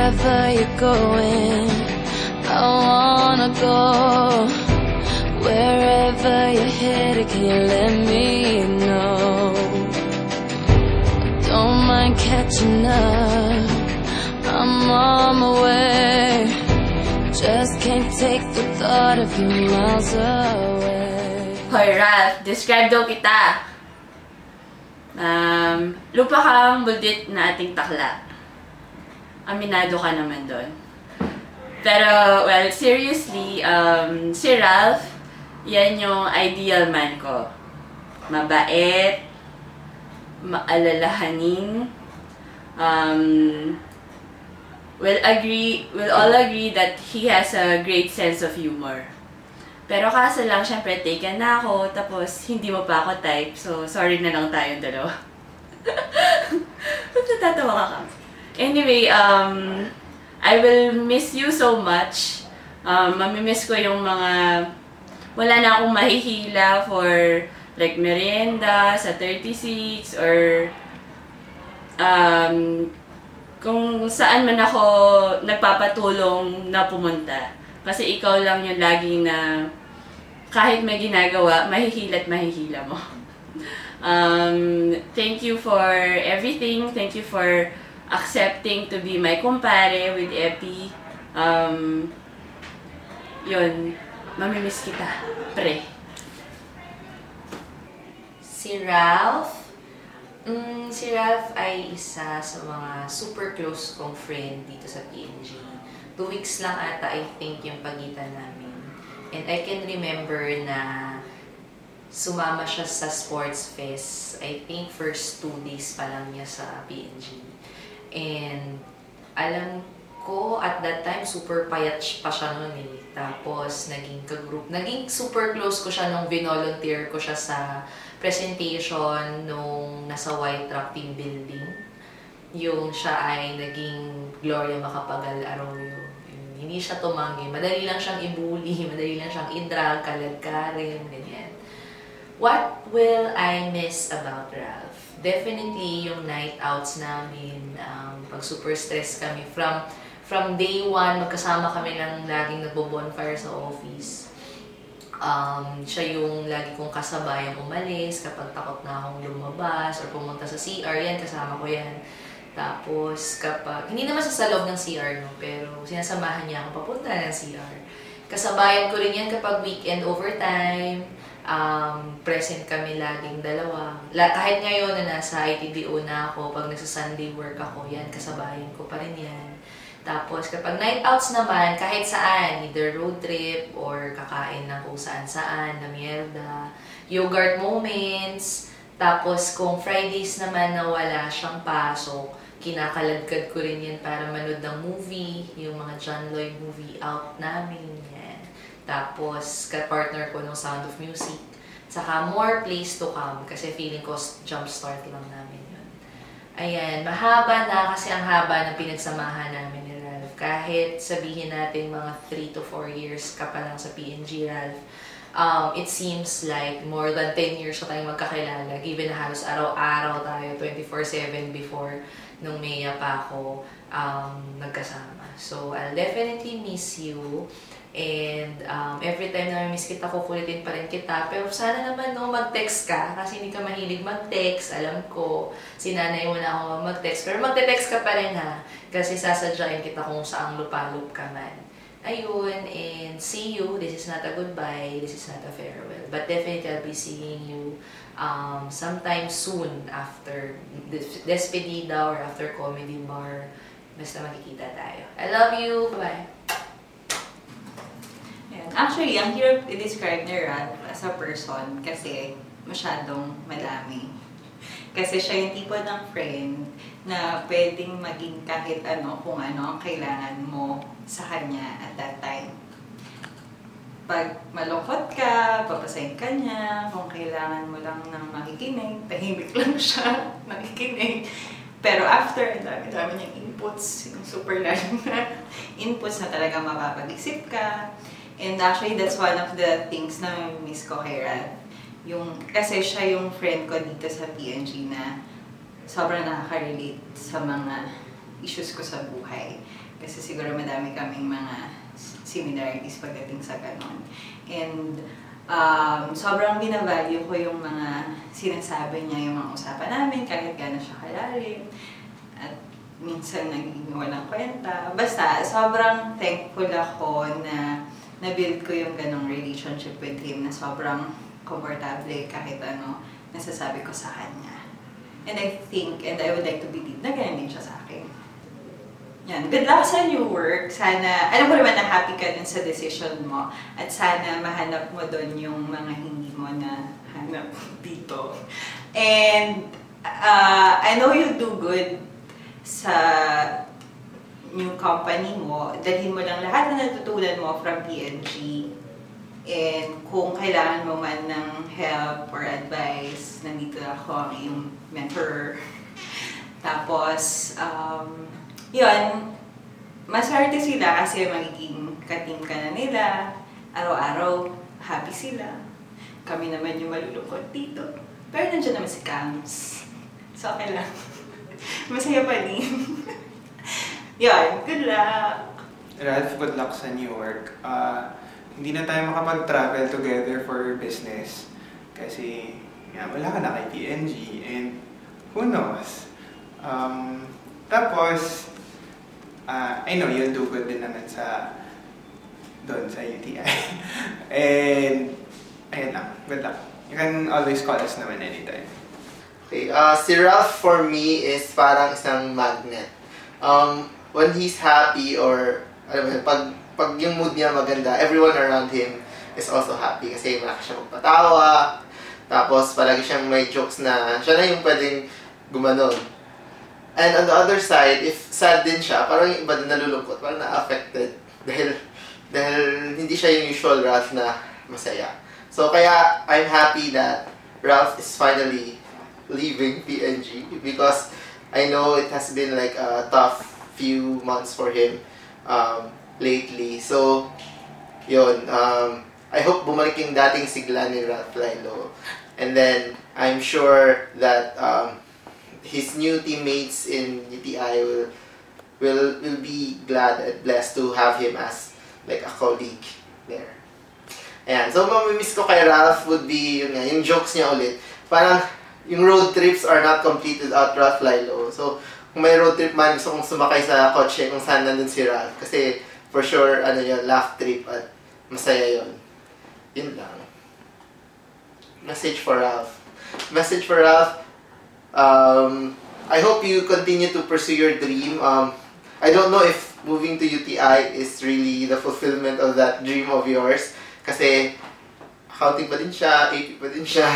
Wherever you're going, I wanna go. Wherever you're headed, can you let me know? Don't mind catching up, I'm on my way. Just can't take the thought of you miles away. Hoy Ralph, describe daw kita. Lupa kang buldit na ating takla. Aminado ka naman doon. Pero, well, seriously, si Ralph, yan yung ideal man ko. Mabait, maalalahanin, we'll all agree that he has a great sense of humor. Pero kaso lang, syempre, taken na ako, tapos hindi mo pa ako type, so sorry na lang tayong dalawa. Ba't natatawa ka ka? Anyway, I will miss you so much. Mamimiss ko yung mga, wala na akong mahihila for like merienda sa 36 or kung saan man ako nagpapatulong na pumunta. Kasi ikaw lang yung lagi na kahit may ginagawa, mahihila at mahihila mo. Thank you for everything. Thank you for accepting to be my kumpare with Epi. Yun, mamimiss kita, pre. Si Ralph? Si Ralph ay isa sa mga super close kong friend dito sa PNG. 2 weeks lang ata, I think, yung pagitan namin. And I can remember na sumama siya sa sports fest. I think first 2 days pa lang niya sa PNG. And alam ko, at that time, super payat pa siya noon eh. Tapos, naging super close ko siya nung vinolunteer ko siya sa presentation nung nasa White Rock Team Building. Yung siya ay naging Gloria Macapagal Arroyo. Hindi siya tumanggi. Madali lang siyang i-bully, madali lang siyang i-drag, kaladkarin, ganyan. What will I miss about Ralph? Definitely yung night outs namin, pag super stress kami. From day 1, magkasama kami lang laging nagbo-bonfire sa office. Siya yung lagi kong kasabayang umalis kapag takot na akong lumabas or pumunta sa CR, yan, kasama ko yan. Tapos kapag, hindi naman sa loob ng CR, no, pero sinasamahan niya ako papunta ng CR. Kasabayan ko rin yan kapag weekend overtime, present kami laging dalawa. Kahit ngayon na nasa ITBO na ako, pag nagsa-Sunday work ako, yan, kasabayan ko pa rin yan. Tapos, kapag night outs naman, kahit saan, either road trip or kakain ng kung saan-saan, na mierda, yogurt moments. Tapos, kung Fridays naman na wala siyang pasok, kinakaladkad ko rin yan para manood ng movie, yung mga John Lloyd movie out namin, yan. Tapos, ka-partner ko ng Sound of Music. Saka, more place to come, kasi feeling ko jumpstart lang namin yun. Ayan, mahaba na kasi ang haba ng pinagsamahan namin ni Ralph. Kahit sabihin natin mga 3 to 4 years ka pa lang sa PNG, Ralph, it seems like more than 10 years na tayong magkakilala. Given na halos araw-araw tayo, 24/7 before nung Maya pa ako nagkasama. So, I'll definitely miss you. And every time na miss kita, kukulitin pa rin kita. Pero sana naman no, mag-text ka. Kasi hindi ka mahilig mag-text. Alam ko, sinanay mo na ako mag-text. Pero magte-text ka pa rin ha. Kasi sasadyain kita kung saang lupa-lup ka man. Ayun, and see you. This is not a goodbye. This is not a farewell. But definitely I'll be seeing you sometime soon after Despedida or after Comedy Bar. Basta magkikita tayo. I love you. Bye-bye. Actually, ang hirap i-describe ni Ralph as a person kasi masyadong madami. Kasi siya yung tipo ng friend na pwedeng maging kahit ano kung ano ang kailangan mo sa kanya at that time. Pag malungkot ka, papasayin ka niya, kung kailangan mo lang ng makikinig, tahimik lang siya, nakikinig. Pero after, dami niyang inputs, yung super lalim na inputs na talaga mapapag-isip ka. And actually, that's one of the things na miss ko kay Ralph. Kasi siya yung friend ko dito sa PNG na sobrang nakaka-relate sa mga issues ko sa buhay. Kasi siguro madami kaming mga similarities pagdating sa ganon. And sobrang binavalue ko yung mga sinasabi niya, yung mga usapan namin, kahit gano'n siya kalalim. At minsan naging walang kwenta. Basta, sobrang thankful ako na na-build ko yung ganong relationship with him na sobrang komportable kahit ano nasasabi ko sa kanya. And I think, and I would like to believe na ganyan din siya sa akin. Yan. Good luck sa new work. Sana, alam ko naman na happy ka din sa decision mo. At sana mahanap mo doon yung mga hindi mo na hanap dito. And I know you'll do good sa new company mo. Dalhin mo lang lahat na natutunan mo from PNG. And kung kailangan mo man ng help or advice, nandito ako ang iyong mentor. Tapos, yun, maswerte sila kasi magiging ka-team ka na nila. Araw-araw, happy sila. Kami naman yung malulungkot dito. Pero nandiyan naman si Cams. So, okay lang. Masaya pa din. Yun, good luck! Ralph, good luck sa new work. Hindi na tayo makapag-travel together for business. Kasi, wala ka na kay PNG. And, who knows? Tapos, I know you'll do good din naman doon sa UTI. And, ayun lang, good luck. You can always call us naman anytime. Okay, si Ralph for me is parang isang magnet. When he's happy or, alam mo, pag yung mood niya maganda, everyone around him is also happy kasi malaki siya magpatawa. Tapos palagi siyang may jokes na siya na yung pwedeng gumanon. And on the other side, if sad din siya, parang yung iba din nalulungkot, parang na-affected. Dahil hindi siya yung usual Ralph na masaya. So kaya I'm happy that Ralph is finally leaving PNG because I know it has been like a tough few months for him lately. So, yun. I hope bumalik yung dating sigla ni Ralph Lilo. And then, I'm sure that his new teammates in UTI will be glad and blessed to have him as like a colleague there. Ayan. So, mamimiss ko kay Ralph would be yung jokes niya ulit. Parang yung road trips are not completed at Ralph Lilo. So, kung may road trip man, gusto kong sumakay sa kotse kung saan nandun si Ralph. Kasi, for sure, laugh trip at masaya yun. Yun lang. Message for Ralph. Message for Ralph. I hope you continue to pursue your dream. I don't know if moving to UTI is really the fulfillment of that dream of yours. Kasi, accounting pa din siya, AP pa din siya.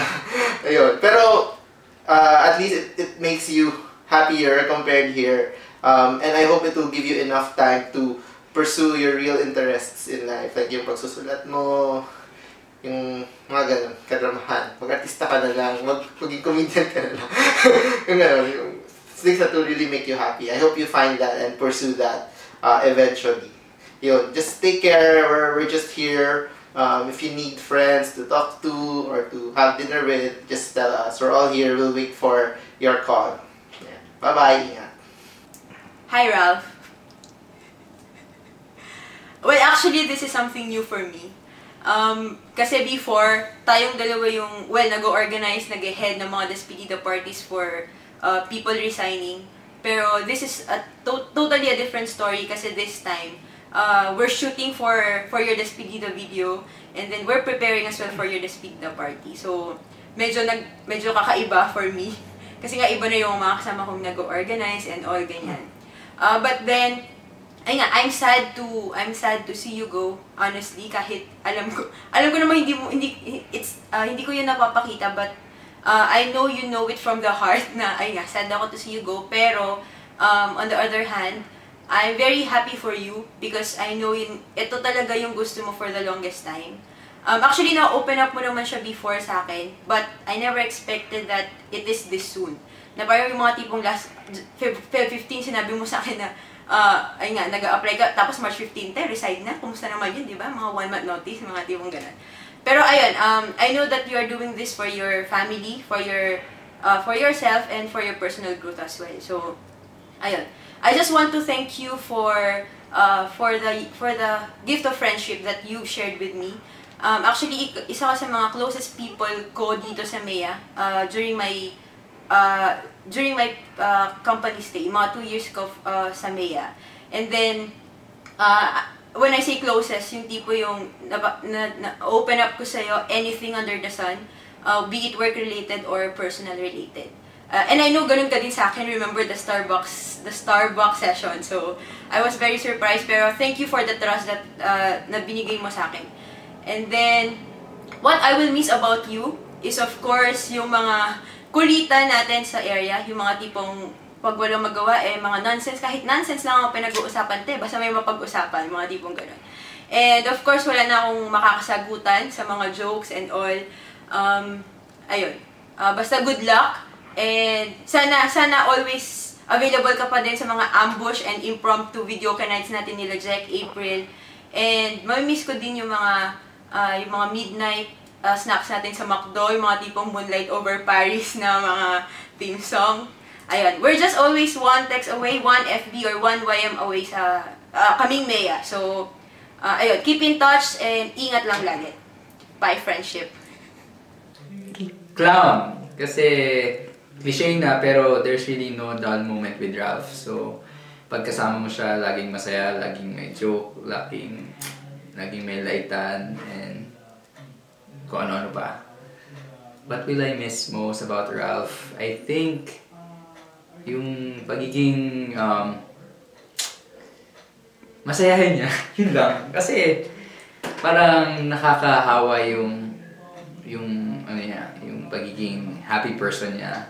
Ayun. Pero, at least it makes you happier compared here. And I hope it will give you enough time to pursue your real interests in life. Like yung pagsusulat mo, yung mga ganun, kadramahan. Mag-artista ka na lang, maging comedian ka na lang. Yung ganun, yung things that will really make you happy. I hope you find that and pursue that eventually. Yun, just take care. We're just here. If you need friends to talk to or to have dinner with, just tell us. We're all here. We'll wait for your call. Yeah. Bye-bye. Yeah. Hi, Ralph. Well, actually, this is something new for me. Kasi before, tayong dalawa yung, nag-organize, nag-head ng mga despedida parties for people resigning. Pero this is totally a different story kasi this time, we're shooting for your despedida video and then we're preparing as well for your despedida party. So, medyo kakaiba for me. Kasi nga iba na yung mga kasama kong nag-organize and all ganyan. But then, I'm sad to see you go, honestly, kahit alam ko naman hindi ko yun napapakita, but I know you know it from the heart na sad ako to see you go, pero on the other hand, I'm very happy for you because I know ito talaga yung gusto mo for the longest time. Actually, na-open up mo naman siya before sa akin, but I never expected that it is this soon. Na parang yung mga tipong last Feb 15 sinabi mo sa akin na nag-a-apply ka, tapos March 15, resign na. Kumusta naman yun, di ba? Mga 1 month notice, mga tipong ganun. Pero ayun, I know that you are doing this for your family, for yourself, and for your personal growth as well. So, ayun. I just want to thank you for the gift of friendship that you shared with me. Actually, isa ka sa mga closest people ko dito sa MEA during my company stay, mga 2 years ko sa MEA. And then, when I say closest, yung tipo yung open up ko sa'yo anything under the sun, be it work-related or personal-related. And I know ganun ka din sa akin, remember the Starbucks session. So, I was very surprised, pero thank you for the trust that na binigay mo sa akin. And then, what I will miss about you is of course yung mga kulitan natin sa area, yung mga tipong pag walang magawa, mga nonsense, kahit nonsense lang ang pinag-uusapan, basta may mapag-usapan, mga tipong ganun. And of course, wala na akong makakasagutan sa mga jokes and all. Ayun. Basta good luck. And sana always available ka pa din sa mga ambush and impromptu video nights natin nila Jack, April. And mamimiss ko din yung mga midnight snacks natin sa McDo, yung mga tipong Moonlight Over Paris na mga theme song. Ayun, we're just always one text away, one FB or one YM away sa kaming MEA. So, ayun, keep in touch and ingat lang lagi. Bye, friendship. Clown! Kasi cliche na, pero there's really no dull moment with Ralph. So, pagkasama mo siya, laging masaya, laging may joke, laging may laitan, and kung ano-ano pa. What will I miss most about Ralph? I think yung pagiging masayahin niya, yun lang. Kasi parang nakakahawa yung pagiging happy person niya.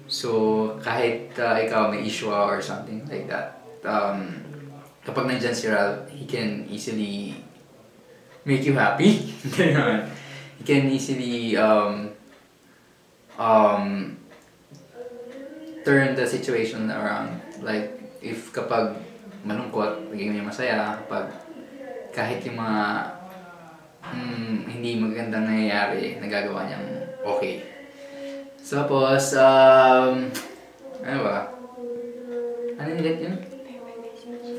So, kahit ikaw may issue or something like that, kapag nandyan si Ralph, he can easily make you happy. He can easily turn the situation around. Like, if kapag malungkot, magiging masaya. Kapag kahit yung mga hindi magandang nangyayari, nagagawa niyang okay. So, tapos, ano ba? Ano nilit yun?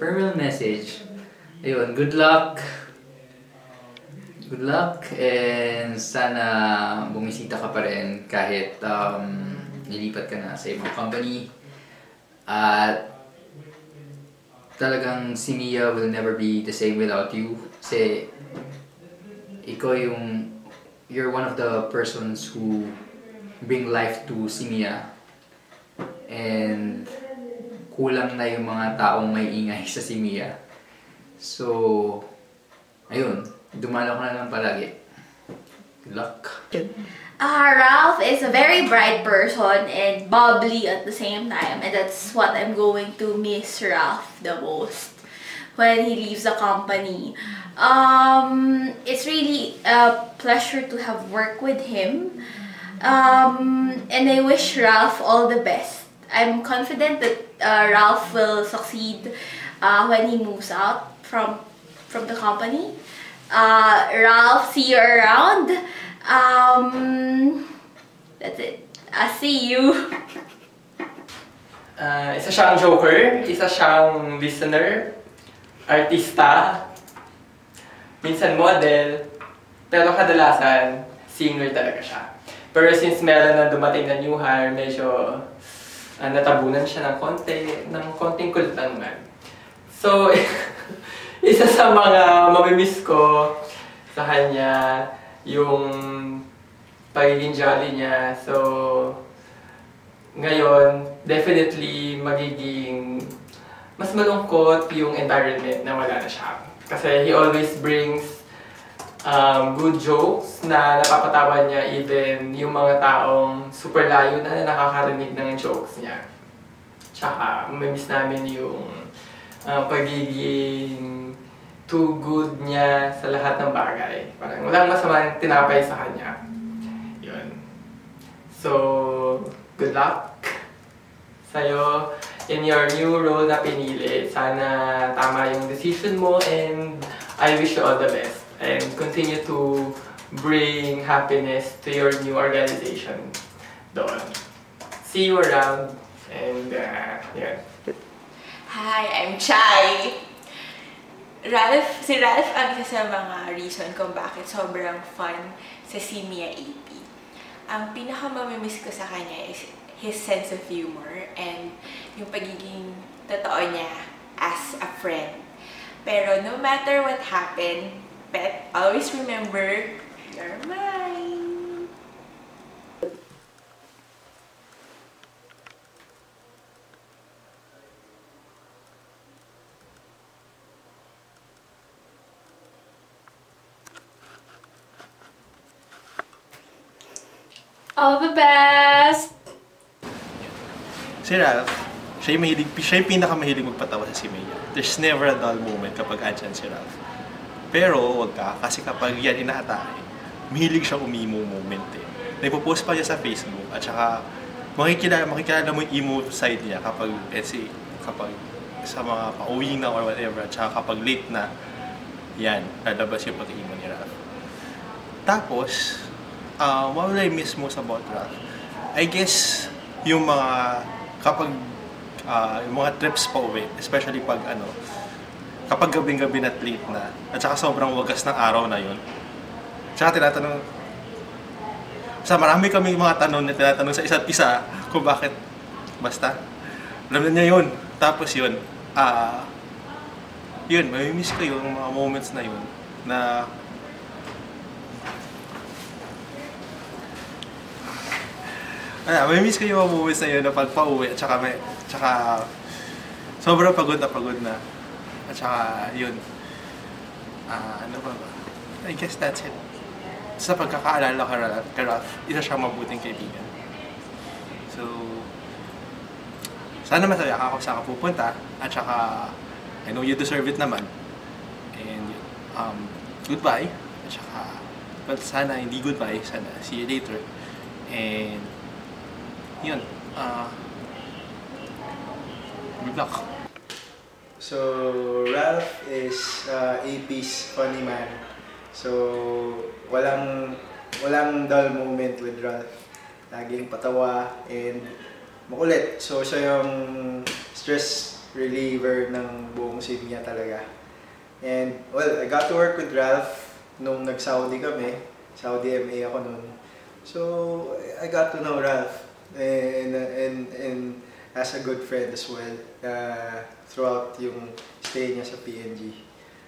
Farewell message. Ayun, good luck. Good luck, and sana bumisita ka pa rin kahit nilipat ka na sa ibang company. At talagang si Mia will never be the same without you. Kasi ikaw you're one of the persons who bring life to si Mia. And kulang na yung mga taong may ingay sa si Mia. So, ayun. Dumalo ka na lang palagi. Good luck. Ralph is a very bright person and bubbly at the same time. And that's what I'm going to miss Ralph the most when he leaves the company. It's really a pleasure to have worked with him. And I wish Ralph all the best. I'm confident that Ralph will succeed when he moves out from the company. Ralph, see you around. That's it. I'll see you. Isa siyang joker, isa siyang listener, artista, minsan model, pero kadalasan singer talaga siya. Pero since meron na dumating na new hire, medyo natabunan siya ng konting kulit naman. So, isa sa mga mamimiss ko sa kanya, yung pagiging jolly niya. So, ngayon, definitely magiging mas malungkot yung environment na wala na siya. Kasi he always brings good jokes na napapatawa niya even yung mga taong super layo na nakakarinig ng jokes niya. Tsaka, mamimiss namin yung pagiging too good niya sa lahat ng bagay. Parang walang masamang tinapay sa kanya. Yun. So, good luck sa'yo in your new role na pinili. Sana tama yung decision mo, and I wish you all the best. And continue to bring happiness to your new organization doon. See you around, and yeah. Hi, I'm Chai. Si Ralph ang isa sa mga reason kung bakit sobrang fun sa Simia AP. Ang pinakamamimiss ko sa kanya is his sense of humor and yung pagiging totoo niya as a friend. Pero no matter what happened, Pet, always remember, you're mine. All the best! Si Ralph, siya yung pinakamahilig magpatawa sa si Mia. There's never a dull moment kapag andyan si Ralph. Pero wag ka, kasi kapag yan inaatake, mahilig siya umimo moment eh. Naipopost pa niya sa Facebook at saka makikilala mo yung emo side niya kapag, kapag sa mga pauwi na or whatever at saka kapag late na, yan, lalabas yung pag-emo ni Ralph. Tapos, what will I miss most about Ralph? I guess, yung mga, kapag, yung mga trips pa uwi, especially pag kapag gabing-gabi na late na, at saka sobrang wagas ng araw na yun. Tsaka tinatanong, marami kaming mga tanong na tinatanong sa isa't isa kung bakit, basta, alam na niya yun. Tapos yun, mamimiss ko yung mga moments na yun, na, mamimiss ko yung mga moments na yun na pagpa-uwi, at saka, sobrang pagod na. At saka, yun. Ano ba? I guess that's it. Sa pagkakaalala kay Ralph, isa siyang mabuting kaibigan. So, sana masaya ka kung saan ka pupunta. At saka, I know you deserve it naman. And, goodbye. At saka, well, sana hindi goodbye. Sana see you later. And, yun. Good luck. So, Ralph is AP's funny man. So, walang dull moment with Ralph. Laging patawa and makulit. So, siya yung stress reliever ng buong Simia talaga. And, well, I got to work with Ralph nung nag-Saudi kami. Saudi MA ako nun. So, I got to know Ralph. And as a good friend as well throughout yung stay niya sa PNG.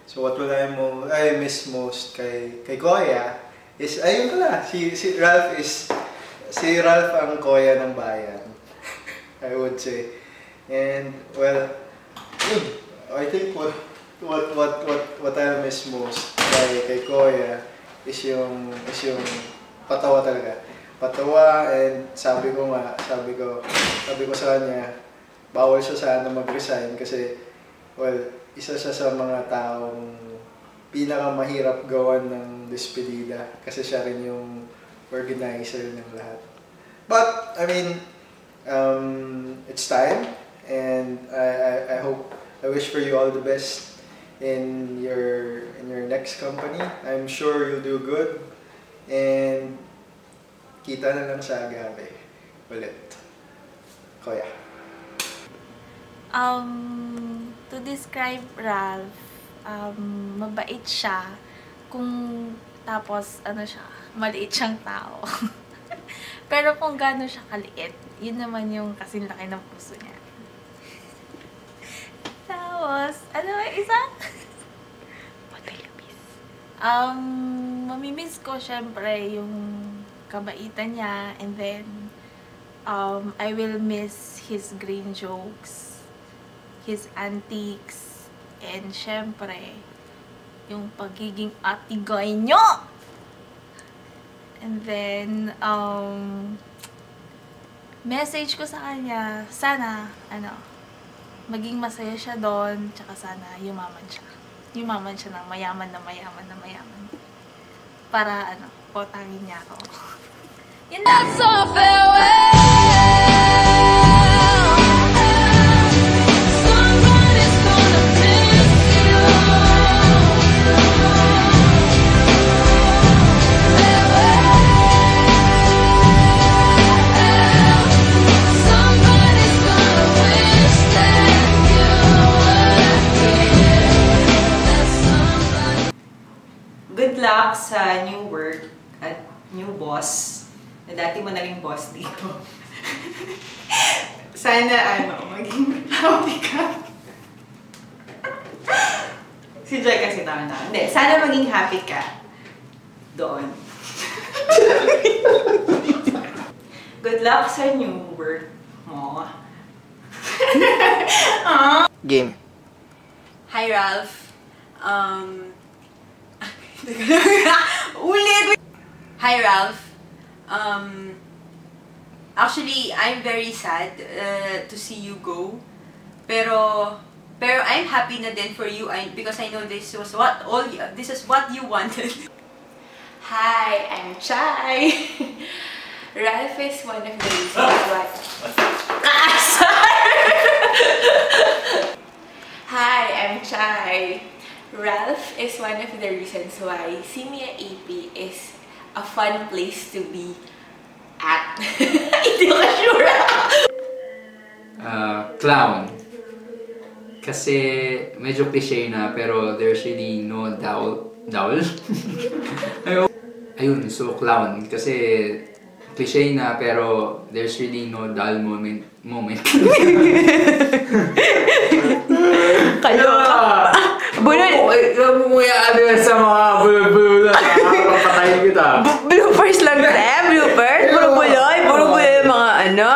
So what will I miss most kay Koya is ayun pala, si Ralph ang Koya ng bayan. I would say. And well, I think what I miss most kay Koya is yung patawa talaga. Patawa, and sabi ko sa kanya, bawal siya sana mag-resign kasi, well, isa siya sa mga taong pinakamahirap gawan ng despedida kasi siya rin yung organizer ng lahat. But, I mean, it's time, and I wish for you all the best in your next company. I'm sure you'll do good, and kita na lang sa Agave ulit. Koya. To describe Ralph, mabait siya tapos maliit siyang tao. Pero kung gaano siya kaliit, yun naman yung kasing laki ng puso niya. Tapos, isa? Mamimiss ko syempre yung kabaitan niya, and then I will miss his green jokes, his antics, and syempre yung pagiging atigay nyo! And then message ko sa kanya, sana maging masaya siya doon, tsaka sana yumaman siya ng mayaman para potangin niya ako. Yun lang. So farewell. Somebody's gonna miss you. Farewell. Somebody's gonna wish that you luck sa new work at new boss. Na dati mo naging boss dito. Sana maging happy ka. Si Joy kasi tama. Hindi, sana maging happy ka doon. Good luck sa new work mo. Game. Hi, Ralph. Ulit! Hi, Ralph. Actually, I'm very sad to see you go. Pero I'm happy na din for you because I know this is what you wanted. Hi, I'm Chai. Ralph is one of the reasons why... Hi, I'm Chai. Ralph is one of the reasons why Simia AP is a fun place to be at. Hindi ko sure. Clown. Kasi medyo cliche na pero there's really no dowel. Ayun, so clown. Kasi cliche na pero there's really no dull moment. Kaloka. Bulol! Ano sa mga bulol-bulol na nakakapatayin kita. Bloopers lang tayo, bloopers. Puro buloy, mga ano.